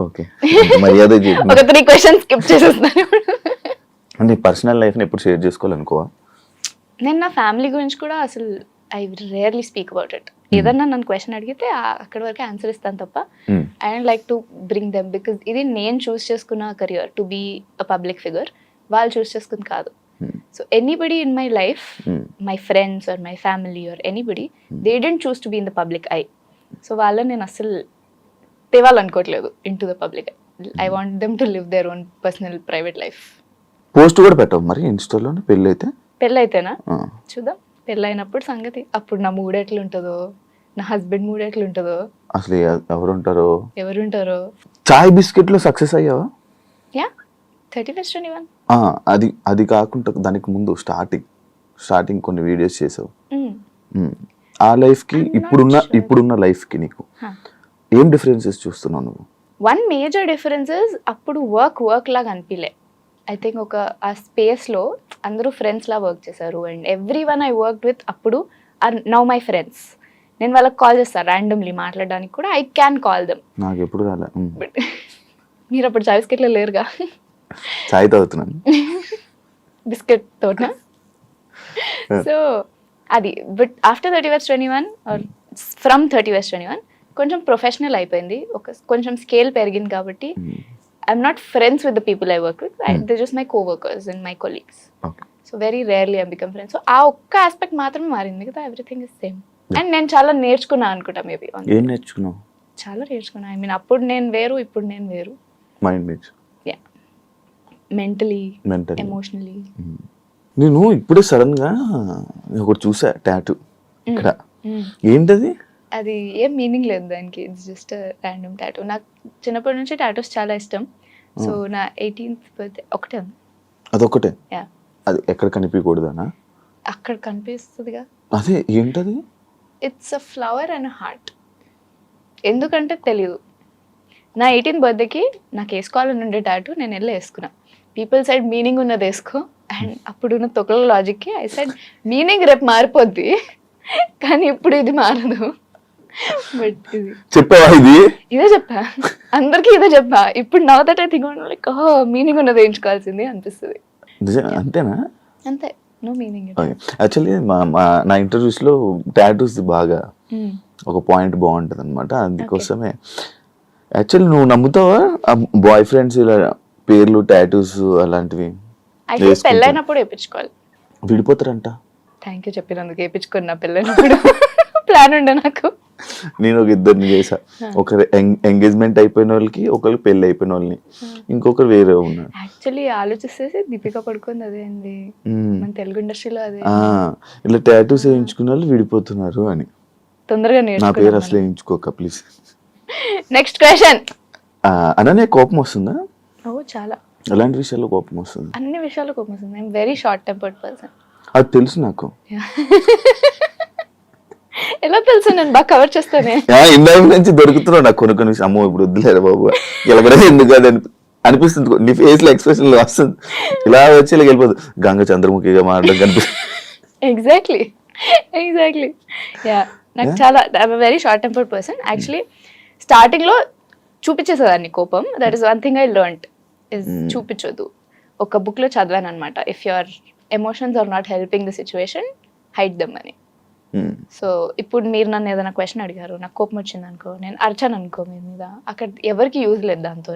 Okay, మర్యాద ఒక 3 questions skip చేసేస్తాను. నీ పర్సనల్ లైఫ్ని ఎప్పుడు షేర్ చేసుకోవాలనుకోవా? నేను నా ఫ్యామిలీ గురించి కూడా అసలు I rarely speak about it. ఏదన్నా నన్ను క్వశ్చన్ అడిగితే అక్కడి వరకు ఆన్సర్ ఇస్తాను తప్ప I don't like to bring them, because ఇది నేను చూస్ చేసుకున్న career to be a public figure, వాళ్ళు చూస్ చేసుకుంది కాదు. So anybody in my life, my friends or my family or anybody, they don't choose to be in the public eye. So వాళ్ళని నేను అసలు తేవాలనుకోవట్లేదు into the public I. I want them to live their own personal private life. Post కూడా పెట్టవు మరి ఇన్స్టాలోనే పెళ్ళి అయితే? పెళ్ళైతేనా చూద్దాం, పెళ్ళైనప్పుడు సంగతి. అప్పుడు నా మూడ్ ఎట్లుంటుందో, నా హస్బెండ్ మూడ్ ఎట్లుంటుందో, అసలు ఎవరుంటారో. చాయ్ బిస్కెట్లో సక్సెస్ అయ్యావా? యా, 31st అది కాకుండా దానికి ముందు స్టార్టింగ్ కొన్ని వీడియోస్ చేసావు. ఆ లైఫ్ కి ఇప్పుడున్న లైఫ్ కి నీకు ఏం డిఫరెన్సెస్ చూస్తున్నావు నువ్వు? వన్ మేజర్ డిఫరెన్స్ ఇస్ అప్పుడు వర్క్ లాగా అనిపించలే. ఐ థింక్ ఆ స్పేస్లో అందరూ ఫ్రెండ్స్ లా వర్క్ చేశారు, and every one I work with అప్పుడు ఆర్ నౌ మై ఫ్రెండ్స్. నేను వాళ్ళకి కాల్ చేస్తాను ర్యాండమ్లీ మాట్లాడడానికి కూడా, ఐ క్యాన్ కాల్ దెమ్. నాకు ఎప్పుడు రాలే. బట్ మీరు అప్పుడు చాయ్ బిస్కెట్లో లేరుగా. చాయ్ తాగుతున్నాను బిస్కెట్ తోట. సో అది, but after 31st are from 31st కొంచెం ప్రొఫెషనల్ అయిపోయింది, కొంచెం స్కేల్ పెరిగింది కాబట్టి I'm not friends with the people I work with, they just my coworkers and my colleagues. So very rarely I become friends. So ఆ ఒక్క aspect మాత్రమే మారింది, మిగతా ఎవ్రీథింగ్ ఇస్ సేమ్. అండ్ నేను చాలా నేర్చుకున్నా అనుకుంటా మేబీ. ఏం నేర్చుకున్నావు? చాలా నేర్చుకున్నా. ఐ మీన్ అప్పుడు నేను వేరు, ఇప్పుడు నేను వేరు. Yeah, mentally, emotionally. నేను ఇప్పుడే సడన్ గా ఒకటి చూసా, టాటూ ఇక్కడ. ఏంటది? అది ఏం మీనింగ్ లేదు దానికి, ఇట్స్ జస్ట్ ర్యాండమ్ టాటూ. నాకు చిన్నప్పటి నుంచి టాటూస్ చాలా ఇష్టం. సో నా 18th బర్త్డే ఒకటే ఉంది. అదొకటే? యా. అది ఎక్కడ కనిపించకూడదనా? అక్కడ కనిపిస్తుందిగా. అదే ఏంటది? It's a flower and heart. ఎందుకంటే తెలీదు. నా 18th బర్త్డేకి నాకు వేసుకోవాలని ఉండే టాటూ నేను వెళ్ళి వేసుకున్నా. పీపుల్ సైడ్ మీనింగ్ ఉన్నది వేసుకో, అండ్ అప్పుడున్న తొక్కల లాజిక్కి ఐ సైడ్ మీనింగ్ రేపు మారిపోద్ది, కానీ ఇప్పుడు ఇది మారదు. బట్ ఇది చెప్పావా? ఇదే చెప్పా, అందరికి ఇదే చెప్పా. ఇప్పుడు now that I think like meaning ఉన్నది వేయించుకోవాల్సింది అనిపిస్తుంది. అంతేనా? అంతే, నో మీనింగ్. యాక్చువల్లీ నా ఇంటర్వ్యూస్ లో టాటూస్ బాగా ఒక పాయింట్ బాగుంటది అనమాట. అందుకోసమే యాక్చువల్లీ నువ్వు నమ్ముతావా బాయ్ ఫ్రెండ్స్ ఇలా పేర్లు టాటూస్ అలాంటివి పెళ్ళైనప్పుడు వేయించుకోవాలి? విడిపోతారంట. థ్యాంక్ యూ చెప్పినందుకు. వేయించుకున్నా పెళ్ళైనప్పుడు. ప్లాన్ ఉండే నాకు. నేను ఒక ఇద్దరిని చేసా, ఒకరు ఎంగేజ్మెంట్ అయిపోయిన వాళ్ళకి, ఒకరు పెళ్లి అయిపోయిన వాళ్ళని, ఇంకొకరు వేరే ఉన్నారు. యాక్చువల్లీ ఆలోచిస్తే దీపిక పడుకుంది అదే అండి మన తెలుగు ఇండస్ట్రీలో. అదే ఇలా టాటూస్ వేయించుకున్న వాళ్ళు విడిపోతున్నారు అని. తొందరగా నా పేరు అసలు వేయించుకోక ప్లీజ్. Next question. అననే కోపం వస్తుందా? ఓ చాలా. ఎలాంటి విషయాల్లో కోపం వస్తుంది? అన్ని విషయాల్లో కోపం వస్తుంది. I'm very short tempered person. అది తెలుసు నాకు. ఎలా తెలుసు? నేను బాగా కవర్ చేస్తానే. ఇందాక నుంచి దొరుకుతున్నావు నాకు కొన్ని విషయం. అమ్మో ఇప్పుడు వద్దులేరా బాబు, ఎలాగ ఎందుకు అనిపిస్తుంది. నీ ఫేస్ లో ఎక్స్ప్రెషన్ వస్తుంది, ఇలా వచ్చి ఇలా వెళ్ళిపోతుంది. గంగ చంద్రముఖిగా మాట్లాడడం కనిపిస్తుంది. ఎగ్జాక్ట్లీ. యా, నాకు చాలా very short tempered person. Actually starting లో చూపించేసేదాన్ని కోపం. That is one thing I learned, is చూపించొద్దు. ఒక బుక్ లో చదివాను అనమాట, if your emotions are not helping the situation, hide them అని. సో ఇప్పుడు మీరు నన్ను ఏదైనా క్వశ్చన్ అడిగారు, నాకు కోపం వచ్చింది అనుకో, నేను అరిచాను అనుకో మీ మీద, అక్కడ ఎవరికి యూజ్ లేదు దాంతో.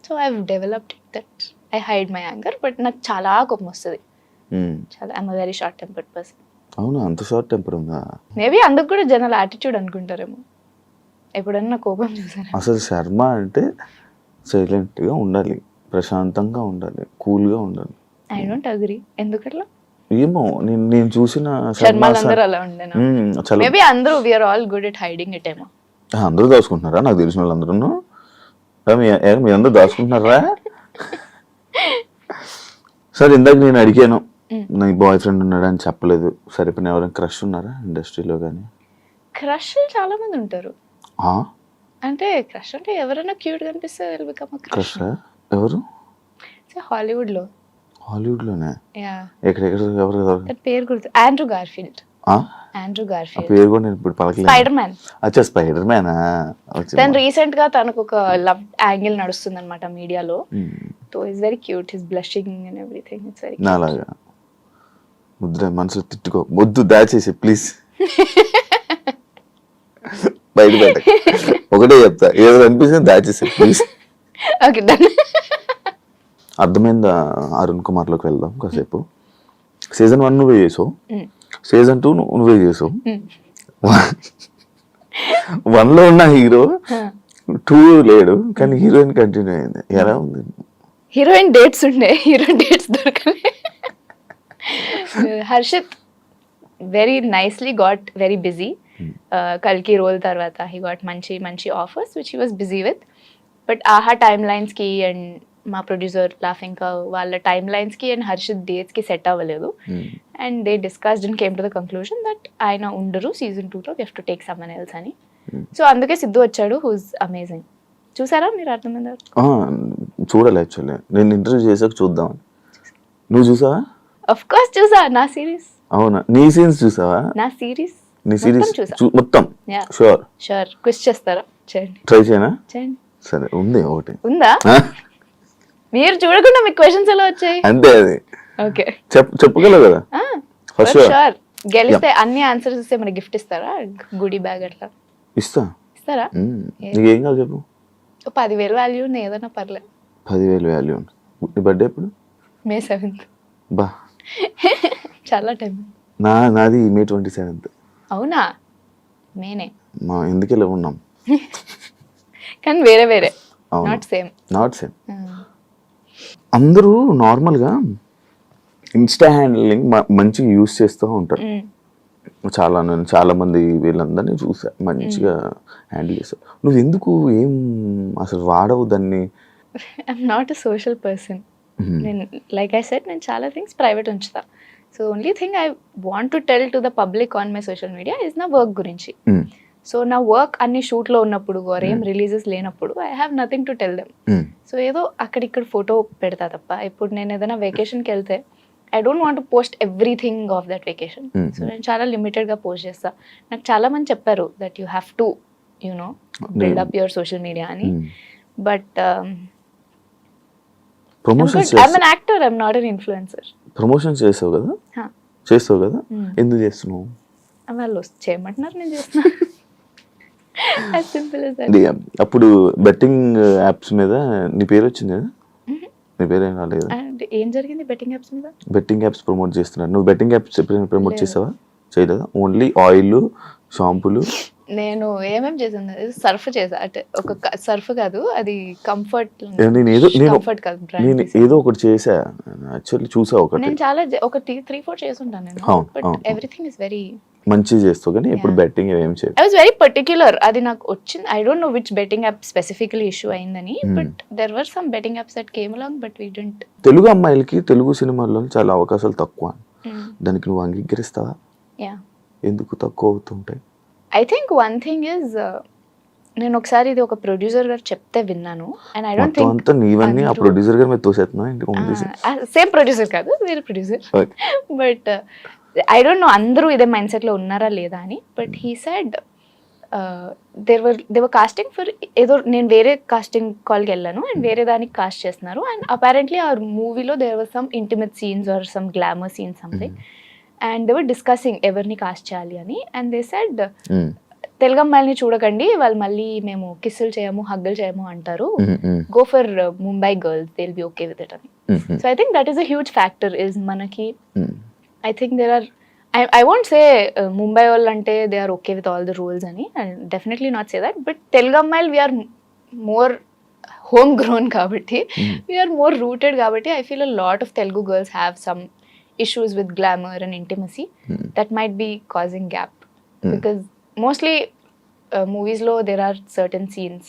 So I developed that I hide my anger. But నాకు చాలా కోపం వస్తుంది, చాలా. I'm a very short tempered person. అవునా? అంత షార్ట్ టెంపర్ ఉందా? మేబీ అందుకు కూడా జనాల యాటిట్యూడ్ అనుకుంటారేమో. ఎప్పుడన్నా కోపం చూసారా? అసలు శర్మ అంటే సైలెంట్ గా ఉండాలి, ప్రశాంతంగా ఉండాలి, కూల్ గా ఉండాలి. I don't agree. ఎందుకట్లా? ఏమో నేను చూసిన అందరూ అలా ఉండేనా? మేబీ అందరూ we are all good at hiding it ఏమో. అందరూ దాచుకుంటున్నారా? నాకు తెలిసిన వాళ్ళందరూ మీ అందరూ దాచుకుంటున్నారా? సరే, ఇందాక నేను అడిగాను నా బాయ్ ఫ్రెండ్ ఉన్నాడు అని చెప్పలేదు. సరే, ఇప్పుడు ఎవరైనా క్రష్ ఉన్నారా ఇండస్ట్రీలో? కానీ క్రష్ చాలా మంది ఉంటారు. అంటే క్రష్ అంటే ఎవరైనా క్యూట్ కనిపిస్తే క్రష్. ఎవరు? హాలీవుడ్ లో. హాలీవుడ్ లోనే? యా. ఎక్కడెక్కడ? ఎవరు? పేరు గుర్తు. Andrew Garfield. Andrew uh Garfield. పేరు కూడా నేను ఇప్పుడు పలకలేదు. Spider man. అచ్చా స్పైడర్ మ్యానా. తను రీసెంట్ గా తనకు ఒక లవ్ యాంగిల్ నడుస్తుంది అనమాట మీడియాలో. So is very cute, his blushing and everything. It's very నాలాగా ముద్ర మనసులో తిట్టుకో, వద్దు దయచేసి ప్లీజ్. బయట పెట్ట ఒకటే చెప్తా, ఏదో అనిపిస్తుంది దాచేసి ప్లీజ్. Okay done. అర్థమైందా? అరుణ్ కుమార్ లోకి వెళ్దాం కాసేపు. సీజన్ 1 నువ్వే చేసావు, సీజన్ 2 నువ్వే చేసావు. 1 లో ఉన్న హీరో 2 లేడు, కానీ హీరోయిన్ కంటిన్యూ అయింది. ఎలా ఉంది? హీరోయిన్ డేట్స్ ఉండే, హీరోయిన్ డేట్స్ దొరకలే. Harshith very nicely got very busy. కల్కి రోల్ తర్వాత హీ గాట్ మంచి మంచి offers which he was busy with. But Aha time లైన్స్కి అండ్ మా ప్రొడ్యూసర్ లాఫింగ్ వాళ్ళ టైమ్ లైన్స్కి అండ్ హర్షిత్ డేట్స్కి సెట్ అవ్వలేదు. And they discussed and came to the conclusion that ఆయన ఉండరు సీజన్ 2లో, we have to take someone else అని. సో అందుకే సిద్ధు వచ్చాడు, హూస్ అమేజింగ్. చూసారా మీరు? అర్థమైందా? చూడాలి యాక్చువల్లీ, నేను ఇంటర్వ్యూ చేసాక చూద్దామని. నువ్వు చూసావా? ఆఫ్ కోర్స్ చూసా. నా సిరీస్. అవునా? నీ సీన్స్ చూసావా? నా సిరీస్ నీ సిరీస్ చూసా మొత్తం? Sure sure. క్విజ్ చేస్తారా? చేయండి. ట్రై చేయనా? చేయండి. సరే ఉంది ఒకటి. ఉందా? మీరు చూడకుండా మీకు క్వశ్చన్స్ ఎలా వచ్చాయి? అంతే అది. ఓకే చెప్పగలవు కదా? షూర్. గెలిస్తే అన్ని ఆన్సర్స్ ఇస్తే మనకి గిఫ్ట్ ఇస్తారా? గుడి బ్యాగ్ అట్లా ఇస్తారా? నీకు ఏం కావాలి చెప్పు. 10,000 వాల్యూ ఏదైనా పర్లేదు. 10,000 వాల్యూ. నీ బర్త్డే ఎప్పుడు? May 7th. బా చాలా టైం. నాది May 27th. అవునా? మేనే. మా ఎందుకెలా ఉన్నాం కానీ వేరే వేరే, నాట్ సేమ్. అందరూ నార్మల్గా ఇన్స్టా హ్యాండ్లింగ్ మంచిగా యూస్ చేస్తూ ఉంటారు. చాలా మంది వీళ్ళందరినీ చూసా మంచిగా హ్యాండిల్ చేస్తారు. నువ్వు ఎందుకు ఏం అసలు వాడవు దాన్ని? I'm not a social person. నేను లైక్ ఐ సెడ్, నేను చాలా థింగ్స్ ప్రైవేట్ ఉంచుతా. So only thing I want to tell to the public on my social media is నా వర్క్ గురించి. సో నా వర్క్ అన్ని షూట్లో ఉన్నప్పుడు ఆర్ ఏం రిలీజెస్ లేనప్పుడు I have nothing to tell them. So ఏదో అక్కడిక్కడ ఫోటో పెడతా తప్ప. ఇప్పుడు నేను ఏదైనా వెకేషన్కి వెళ్తే I don't want to post everything of that vacation. So నేను చాలా లిమిటెడ్గా పోస్ట్ చేస్తా. నాకు చాలా మంది చెప్పారు that you have to you know build up your social media అని. But I'm an actor, I'm not an influencer. Promotion చేస్తావు కదా, ఎందుకు చేస్తున్నావు? వాళ్ళు చేయమంటున్నారు, నేను చేస్తున్నా. As simple as that. అప్పుడు బెట్టింగ్ యాప్స్ మీద నీ పేరు వచ్చింది కదా? నీ పేరు ఏం రాలేదు. ఏం జరిగింది బెట్టింగ్ యాప్స్ మీద? బెట్టింగ్ యాప్స్ ప్రమోట్ చేస్తున్నారు. నువ్వు బెట్టింగ్ యాప్స్ ఎప్పుడైనా ప్రమోట్ చేసావా? చేయలేదా? ఓన్లీ ఆయిల్, షాంపూలు. నేను ఏమేమి చేసాను? సర్ఫ్ చేసా. అంటే ఒక సర్ఫ్ కాదు, అది కంఫర్ట్. కంఫర్ట్ కాదు, నేను ఏదో ఒకటి చేసా యాక్చువల్లీ. చూసా ఒకటి. నేను చాలా ఒక 3-4 చేసుంటాను నేను. బట్ ఎవ్రీథింగ్ ఇస్ వెరీ మంచి చేస్తావు. కానీ ఇప్పుడు బెట్టింగ్ ఏం చేయవు. I was very particular. అది నాకు వచ్చింది. I don't know which betting app specifically issue అయిందని. But there were some betting apps that came along but we didn't. Telugu అమ్మాయిలకి తెలుగు సినిమాల్లో చాలా అవకాశాలు తక్కువ. దానికి నువ్వు అంగీకరిస్తావా? ఎందుకు తక్కువ అవుతుంటాయి? I think one thing is, నేను ఒకసారి ఇది ఒక ప్రొడ్యూసర్ గారు చెప్తే విన్నాను. అండ్ ఐ డోంట్ థింక్ అంతా నీవన్నీ ఆ ప్రొడ్యూసర్ గారి మీద తోసేస్తున్నా. సేమ్ ప్రొడ్యూసర్ కాదు, వేరే producer. But I don't know అందరూ ఇదే మైండ్ సెట్లో ఉన్నారా లేదా అని. But he said they were casting for ఏదో, నేను వేరే కాస్టింగ్ కాల్కి వెళ్ళాను అండ్ వేరే దానికి కాస్ట్ చేస్తున్నారు. అండ్ అపారెంట్లీ ఆ మూవీలో there were some intimate scenes or some glamour scenes something. And they were discussing ఎవరిని కాస్ట్ చేయాలి అని. అండ్ దే సెడ్ తెలుగు అమ్మాయిల్ని చూడకండి, వాళ్ళు మళ్ళీ మేము కిస్సులు చేయము, హగ్గులు చేయము అంటారు. Go for Mumbai girls, they will be okay with it అని. So I think that is a huge factor. Is మనకి I think there are, I won't say Mumbai all ante they are okay with all the rules ani. I'll definitely not say that. But Telugu Ammayil, we are more homegrown kabatti. We are more rooted kabatti. I feel a lot of Telugu girls have some issues with glamour and intimacy that might be causing gap. Because mostly movies lo there are certain scenes.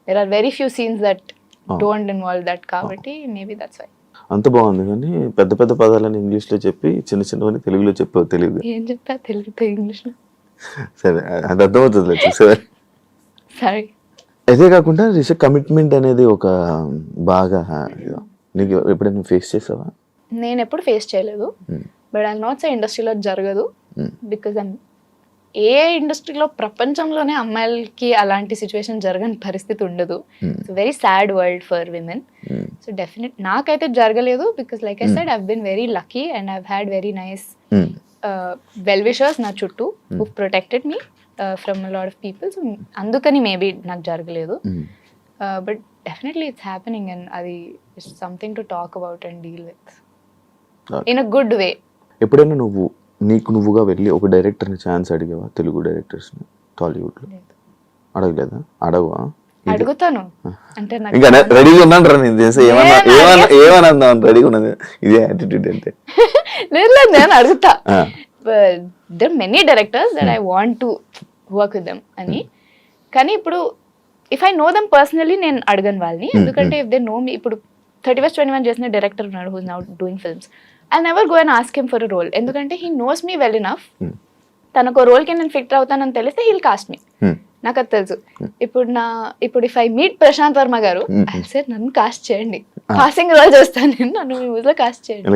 There are very few scenes that don't involve that kabatti. Maybe that's why. అంత బాగుంది. కానీ పెద్ద పెద్ద పదాలని ఇంగ్లీష్లో చెప్పి చిన్న చిన్నవని తెలుగులో చెప్పావు. తెలియదు ఏం చెప్పా తెలుగు ఇంగ్లీష్లో. సరే, అది అర్థమవుతుంది చూసావా? సరే. అదే కాకుండా కమిట్మెంట్ అనేది ఒక బాగా నీకు ఎప్పుడైనా ఫేస్ చేసావా? నేను ఎప్పుడు ఫేస్ చేయలేదు. బట్ ఐ నాట్ సే ఇండస్ట్రీలో జరగదు. బికాజ్ ఏ ఇండస్ట్రీలో ప్రపంచంలోనే అమ్మాయిలకి అలాంటి సిచ్యువేషన్ జరగని పరిస్థితి ఉండదు. It's very sad world for women. So definite నాకైతే జరగలేదు because like I said I've been very lucky and I've had very nice well wishers నా చుట్టూ who protected me from lot of people. So అందుకని maybe నాకు జరగలేదు. But definitely it's happening and అది it's something to talk about and deal with in a good way. ఎప్పుడైనా నువ్వు నీకు నువ్వుగా వెళ్ళి ఒక డైరెక్టర్ని ఛాన్స్ అడిగావా? తెలుగు డైరెక్టర్స్ని టాలీవుడ్లో అడగలేదా? అడగవా? అడుగుతాను అంటే ఇంకా రెడీగా ఉన్నాను నేను చేసి ఏమన్నా రెడీగా ఉన్నది ఇదే యాటిట్యూడ్ అంటే లేదు నేను అడుగుతా. There many directors that I want to work with them అని. కానీ ఇప్పుడు if I know them personally నేను అడగను వాళ్ళని. ఎందుకంటే ఇఫ్ దే నో మీ, ఇప్పుడు 31 చేసిన డైరెక్టర్ ఉన్నాడు whose now doing films, I never go and ask him for a role. ఎందుకంటే he knows me well enough. తనకు రోల్కి నేను ఫిట్ అవుతానని తెలిస్తే హీల్ కాస్ట్ మీ. నాకు అది తెలుసు. ఇప్పుడు if I meet Prashanth Varma గారు సార్ నన్ను కాస్ట్ చేయండి, పాసింగ్ రోల్ చేస్తాను నేను, నన్ను మీ ఊళ్ళో కాస్ట్ చేయండి.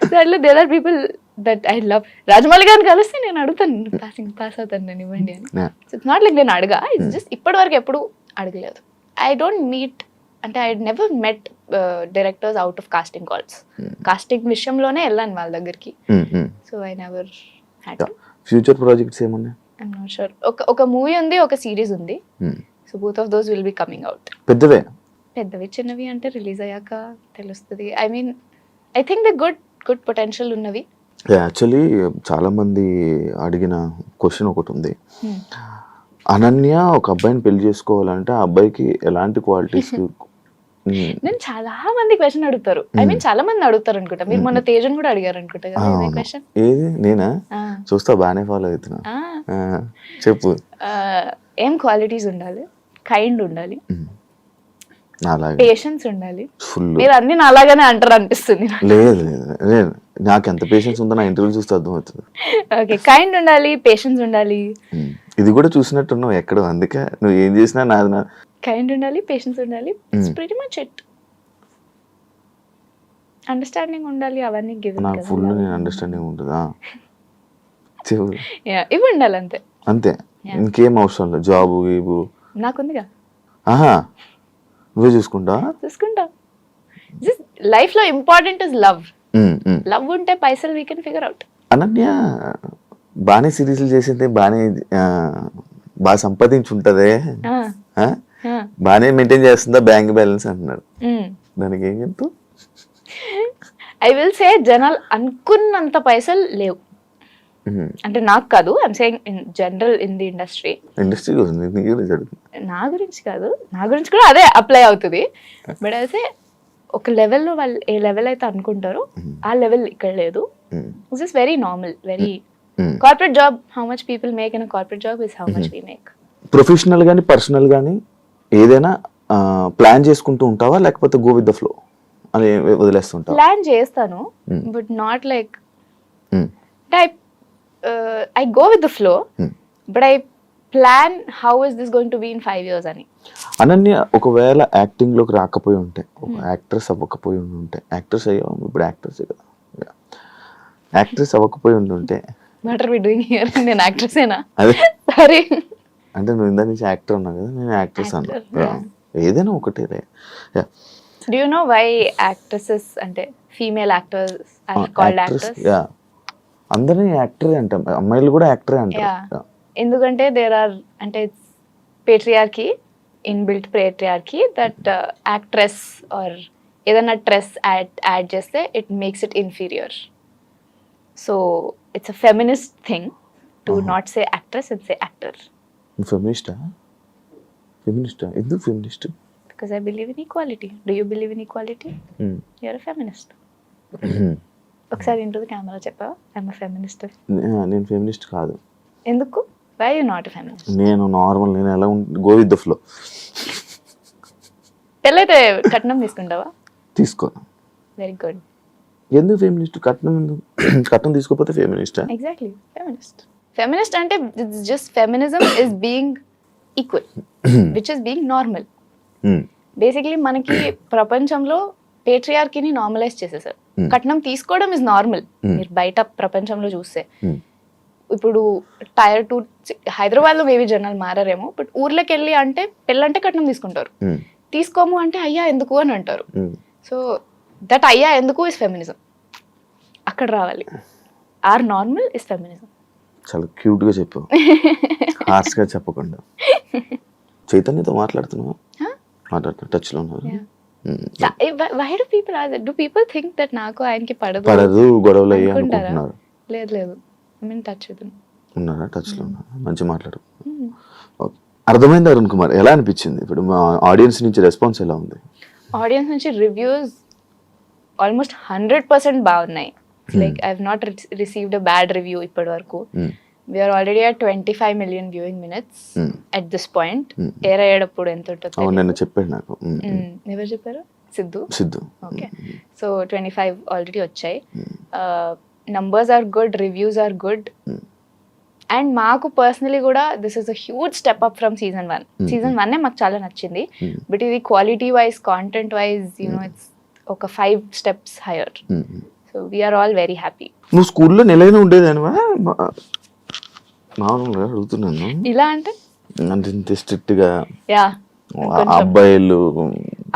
So there are people that I love. Rajamouli గారిని కలిస్తే నేను అడుగుతాను పాస్ అవుతాను నేను ఇవ్వండి అని. సో ఇట్స్ నాట్ లైక్ నేను అడగా. ఇట్స్ జస్ట్ ఇప్పటి వరకు ఎప్పుడు అడగలేదు. ఐ డోంట్ మీట్ అంటే I never met directors out of casting calls. Casting విషయంలోనే వెళ్ళాను వాళ్ళ దగ్గరికి. So I never had. Future projects ఏమున్నాయి? I'm not sure. ఒక మూవీ ఉంది, ఒక సిరీస్ ఉంది. So both of those will be coming out. పెద్దవి చిన్నవి అంటే రిలీజ్ అయ్యాక తెలుస్తుంది. I mean I think the good potential ఉన్నవి. యాక్చువల్లీ చాలా మంది అడిగిన క్వశ్చన్ ఒకటి ఉంది. అనన్య ఒక అబ్బాయిని పెళ్లి చేసుకోవాలంటే ఆ అబ్బాయికి ఎలాంటి క్వాలిటీస్? నేను చాలా మంది క్వశ్చన్ అడుగుతారు. ఐ మీన్ చాలా మంది అడుగుతారు అనుకుంటా. మీరు మొన్న తేజన్ కూడా అడిగారు అనుకుంటా కదా ఇదే క్వశ్చన్. ఏది నేనా? చూస్తా, బాగానే ఫాలో అవుతున్నా. చెప్పు. ఏం క్వాలిటీస్ ఉండాలి? కైండ్ ఉండాలి, పేషెన్స్ ఉండాలి. మీరు అన్ని నాలాగానే అంటారు అనిపిస్తుంది. లేదు లేదు, నాకు ఎంత పేషెన్స్ ఉందో నా ఇంటర్వ్యూ చూస్తే అర్థమవుతుంది. ఓకే, కైండ్ ఉండాలి, పేషెన్స్ ఉండాలి. ఇది కూడా చూసినట్టున్నావు ఎక్కడో, అందుకే నువ్వు ఏం చేసినా నాది. కైండ్ ఉండాలి, పేషెన్స్ ఉండాలి, it's pretty much it. Understanding ఉండాలి, అవన్నీ గివెన్. నాకు ఫుల్ నేను అండర్స్టాండింగ్ ఉంటుందా? ఇవి ఉండాలి అంతే. అంతే, ఇంకేం అవసరం లేదు. జాబు గీబు నాకుందిగా. నువ్వే చూసుకుంటా. లైఫ్ లో ఇంపార్టెంట్ ఇస్ లవ్. లవ్ ఉంటే పైసలు we can figure out. Ananya బాగానే సిరీస్లు చేసింది, బాగా సంపాదించుంటదే, బాగానే మెయింటైన్ చేస్తుందా బ్యాంక్ బ్యాలెన్స్ అంటున్నారు. దానికి ఏం చెప్తావు? ఐ విల్ సే జనాలు అనుకున్నంత పైసలు లేవు. అంటే నాకు కాదు, I'm saying in general in the industry. నా గురించి కాదు, నా గురించి కూడా అదే అప్లై అవుతుంది. బట్ అయితే ఒక లెవెల్లో వాళ్ళు ఏ లెవెల్ అయితే అనుకుంటారో ఆ లెవెల్ ఇక్కడ లేదు. It's just very normal, very corporate job. How much people make in corporate job is how much we make. Professional గానీ పర్సనల్ గానీ ఏదైనా ప్లాన్ చేసుకుంటూ ఉంటావా, లేకపోతే గో విత్ ద ఫ్లో అని వదిలేస్తుంటావా? ప్లాన్ చేస్తాను, but not like I go with the flow, but I plan how is this going to be in 5 years అని. అనన్య ఒకవేళ యాక్టింగ్ లోకి రాకపోయి ఉంటే, ఒక యాక్ట్రెస్ అవ్వకపోయి ఉంటే, యాక్ట్రెస్ అయ్యావు ఇప్పుడు, యాక్ట్రెస్ కదా, యాక్ట్రెస్ అవ్వకపోయి ఉంటే what are we doing here? నేను యాక్ట్రెస్ ఏనా? సారీ, అంటే నువ్వు ఇందా నుంచి యాక్టర్ ఉన్నావు కదా, నేను యాక్ట్రెస్ అన్నా. ఏదైనా ఒకటే. Do you know why actresses అంటే female actors are called actors? అందరినీ యాక్టరే అంటాం, అమ్మాయిలు కూడా యాక్టరే అంటారు. ఎందుకంటే దేర్ ఆర్ అంటే it's patriarchy, inbuilt patriarchy, that actress or ఏదైనా ట్రెస్ యాడ్ చేస్తే it makes it inferior. So it's a feminist thing to not say actress and say actor. ఫెమినిస్టా? ఎందుకు feminist? Because I believe in equality. Do you believe in equality? You're a feminist. ఒకసారి into camera చెప్పావా I'm a feminist? నేను feminist కాదు. ఎందుకు? Why you not a feminist? నేను normal, నేను ఎలా గో విత్ ద ఫ్లో. పెళ్ళైతే కట్నం తీసుకుంటావా? తీసుకోను. Very good. ఎందుకు ఫెమినిస్ట్? కట్నం తీసుకోకపోతే ఫెమినిస్టా? ఎగ్జాక్ట్లీ, ఫెమినిస్ట్ అంటే just feminism is being equal, which is being normal. Basically మనకి ప్రపంచంలో పేట్రియార్కీని నార్మలైజ్ చేసేసారు. కట్నం తీసుకోవడం ఇస్ నార్మల్. మీరు బయట ప్రపంచంలో చూస్తే ఇప్పుడు టైర్ 2 హైదరాబాద్ లో మేబీ జనాలు మారారేమో, బట్ ఊర్లోకి వెళ్ళి అంటే పెళ్ళంటే కట్నం తీసుకుంటారు. తీసుకోము అంటే అయ్యా ఎందుకు అని అంటారు. సో దట్ అయ్యా ఎందుకు ఇస్ ఫెమినిజం. అక్కడ రావాలి. Or normal is feminism. చాలా క్యూట్ గా చెప్పు, హార్ష్ గా చెప్పకుండా. చైతన్యతో మాట్లాడుతున్నావా? టచ్ లో ఉన్నావా? Why do people are do people think that నాకు ఆయనకి పడదు గొడవలు అయ్యి అనుకుంటున్నారు? లేదు లేదు, ఐ మీన్ టచ్ విత్ ఉన్నారా? టచ్ లో ఉన్నారా? మంచి మాట్లాడు. అర్థమైంది అరుణ్ కుమార్, ఎలా అనిపించింది ఇప్పుడు మా ఆడియన్స్ నుంచి రెస్పాన్స్ ఎలా ఉంది? ఆడియన్స్ నుంచి రివ్యూస్ ఆల్మోస్ట్ 100% బాగున్నాయి. Like I have not received a bad review ఇప్పటి వరకు. We're already at 25 million viewing minutes at this point. Air అయ్యేటప్పుడు ఎంత ఉంటుందో నిన్న చెప్పాడు నాకు. ఎవరు చెప్పారు? సిద్ధు. ఓకే, సో 25 ఆల్రెడీ వచ్చాయి. Numbers are good, reviews are good. And మాకు పర్సనలీ కూడా this is a huge step up from season 1. Season 1 మాకు చాలా నచ్చింది, బట్ ఇది quality wise, content wise, it's ఒక 5 steps హైయర్. So we're all very happy. నువ్వు స్కూల్లో నెలైనా ఉండేదానివా? మామూలుగా అడుగుతున్నాను. ఇలా అంటే ఇంత స్ట్రిక్ట్ గా యా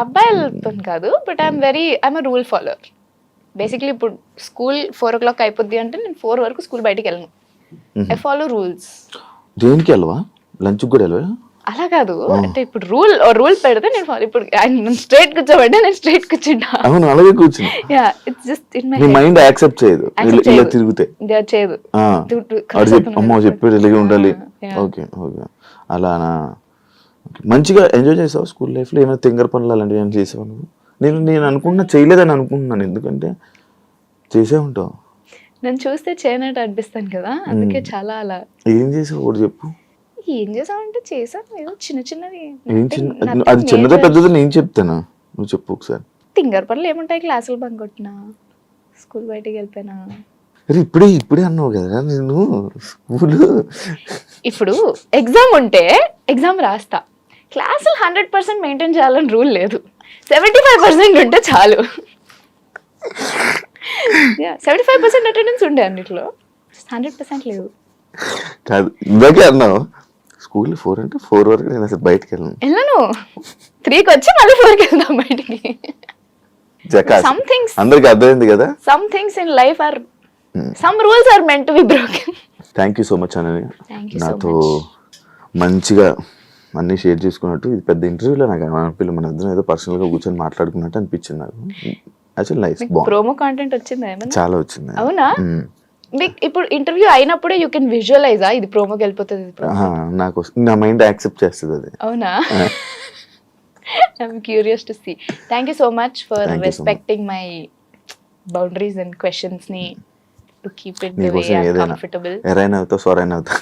అబ్బాయిలతో కాదు, but I'm a rule follower. Basically ఇప్పుడు స్కూల్ 4 o'clock అయిపోద్ది అంటే నేను 4 వరకు స్కూల్ బయటికి వెళ్ళను. I follow rules. దేనికి వెళ్ళవా? లంచ్ కూడా వెళ్ళవా? అలా కాదు, అంటే ఇప్పుడు రూల్ పెడితే నేను ఫాలో. ఇప్పుడు ఆయన స్ట్రైట్ కూర్చోబడ్డా నేను స్ట్రైట్ కూర్చుంటా. అవును, అలాగే కూర్చుని. Yeah, it's just in my mind accept చేయదు ఇలా తిరిగితే. చేయదు. అమ్మో చెప్పేది ఇలాగే ఉండాలి. ఓకే ఓకే, అలానా? మంచిగా ఎంజాయ్ చేసావు స్కూల్ లైఫ్ లో? ఏమైనా తింగర పనులు అలాంటివి ఏమైనా చేసావు నువ్వు? నేను అనుకుంటున్నా చేయలేదని అనుకుంటున్నాను, ఎందుకంటే చేసే ఉంటావు. నన్ను చూస్తే చేయనట్టు అనిపిస్తాను కదా, అందుకే చాలా అలా. ఏం చేసావు ఒకటి చెప్పు. ఏం చేసావంటే చేసాను ఏదో చిన్న చిన్నవి. అది చిన్నదో పెద్దదో నేను చెప్తాను, నువ్వు చెప్పు ఒకసారి. తింగర్ పనులు ఏముంటాయి? క్లాసులు బంక్ కొట్టినా, స్కూల్ బయటికి వెళ్ళిపోయినా. ఇప్పుడే అన్నావు కదా నేను స్కూల్. ఇప్పుడు ఎగ్జామ్ ఉంటే ఎగ్జామ్ రాస్తా. క్లాసులు 100% మెయింటైన్ చేయాలని రూల్ లేదు. 75% ఉంటే చాలు. 75% అటెండెన్స్ ఉండే అన్నిట్లో, 100% లేదు. కాదు, ఇందాకే అన్నావు స్కూల్ 4 అంటే 4 వరకు నేను అసలు బయటకు వెళ్ళను. 3కి వచ్చి మళ్ళీ 4కి వెళ్దాం బయటికి. అందరికి అర్థమైంది కదా. Some things in life are, some rules are meant to be broken. Thank you so much అనని నాతో మంచిగా అన్ని షేర్ చేసుకున్నట్టు. ఇది పెద్ద ఇంటర్వ్యూలో నాకు పిల్లలు మన ఇద్దరం ఏదో పర్సనల్ గా కూర్చొని మాట్లాడుకున్నట్టు అనిపించింది నాకు. యాక్చువల్లీ నైస్, బాగుంది. ప్రోమో కాంటెంట్ వచ్చిందా? చాలా వచ్చింది. అవునా? ఇప్పుడు ఇంటర్వ్యూ అయినప్పుడే యూ కెన్ విజువలైజ్ ఇది ప్రోమోకి వెళ్ళిపోతుంది. నాకు నా మైండ్ యాక్సెప్ట్ చేస్తుంది అది. అవునా? I'm curious to see. Thank you so much for respecting my boundaries and questions ని to keep it the way I am comfortable. ఎరైనా అవుతా సొరైనా అవుతా.